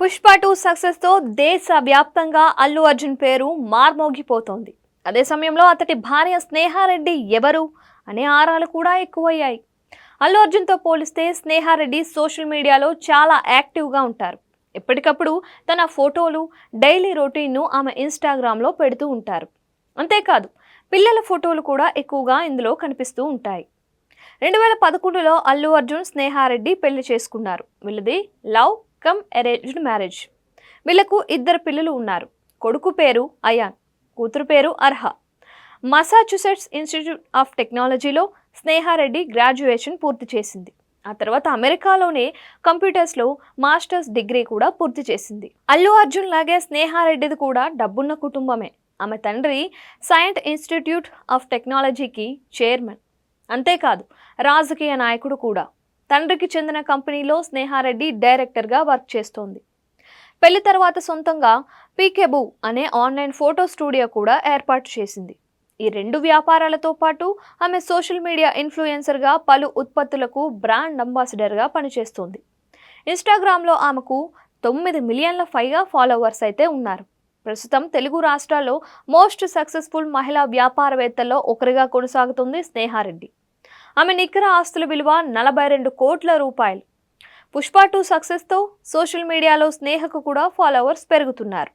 పుష్ప 2 సక్సెస్తో దేశవ్యాప్తంగా అల్లు అర్జున్ పేరు మార్మోగిపోతోంది. అదే సమయంలో అతడి భార్య స్నేహారెడ్డి ఎవరు అనే ఆరాలు కూడా ఎక్కువయ్యాయి. అల్లు అర్జున్తో పోలిస్తే స్నేహారెడ్డి సోషల్ మీడియాలో చాలా యాక్టివ్గా ఉంటారు. ఎప్పటికప్పుడు తన ఫోటోలు, డైలీ రొటీన్ను ఆమె ఇన్స్టాగ్రామ్లో పెడుతూ ఉంటారు. అంతేకాదు, పిల్లల ఫోటోలు కూడా ఎక్కువగా ఇందులో కనిపిస్తూ ఉంటాయి. 2011లో అల్లు అర్జున్, స్నేహారెడ్డి పెళ్లి చేసుకున్నారు. వీళ్ళది లవ్ కమ్ అరేంజ్డ్ మ్యారేజ్. వీళ్లకు 2 పిల్లలు ఉన్నారు. కొడుకు పేరు అయాన్, కూతురు పేరు అర్హ. మసాచుసెట్స్ ఇన్స్టిట్యూట్ ఆఫ్ టెక్నాలజీలో స్నేహారెడ్డి గ్రాడ్యుయేషన్ పూర్తి చేసింది. ఆ తర్వాత అమెరికాలోనే కంప్యూటర్స్లో మాస్టర్స్ డిగ్రీ కూడా పూర్తి చేసింది. అల్లు అర్జున్ లాగే స్నేహారెడ్డిది కూడా డబ్బున్న కుటుంబమే. ఆమె తండ్రి సైంట్ ఇన్స్టిట్యూట్ ఆఫ్ టెక్నాలజీకి చైర్మన్. అంతేకాదు, రాజకీయ నాయకుడు కూడా. తండ్రికి చెందిన కంపెనీలో స్నేహారెడ్డి డైరెక్టర్గా వర్క్ చేస్తోంది. పెళ్లి తర్వాత సొంతంగా పీకేబూ అనే ఆన్లైన్ ఫోటో స్టూడియో కూడా ఏర్పాటు చేసింది. ఈ 2 వ్యాపారాలతో పాటు ఆమె సోషల్ మీడియా ఇన్ఫ్లుయెన్సర్గా పలు ఉత్పత్తులకు బ్రాండ్ అంబాసిడర్గా పనిచేస్తోంది. ఇన్స్టాగ్రామ్లో ఆమెకు 9 మిలియన్ల పైగా ఫాలోవర్స్ అయితే ఉన్నారు. ప్రస్తుతం తెలుగు రాష్ట్రాల్లో మోస్ట్ సక్సెస్ఫుల్ మహిళా వ్యాపారవేత్తల్లో ఒకరిగా కొనసాగుతుంది స్నేహారెడ్డి. ఆమె నికర ఆస్తుల విలువ 42 కోట్ల రూపాయలు. పుష్ప 2 సక్సెస్తో సోషల్ మీడియాలో స్నేహకు కూడా ఫాలోవర్స్ పెరుగుతున్నారు.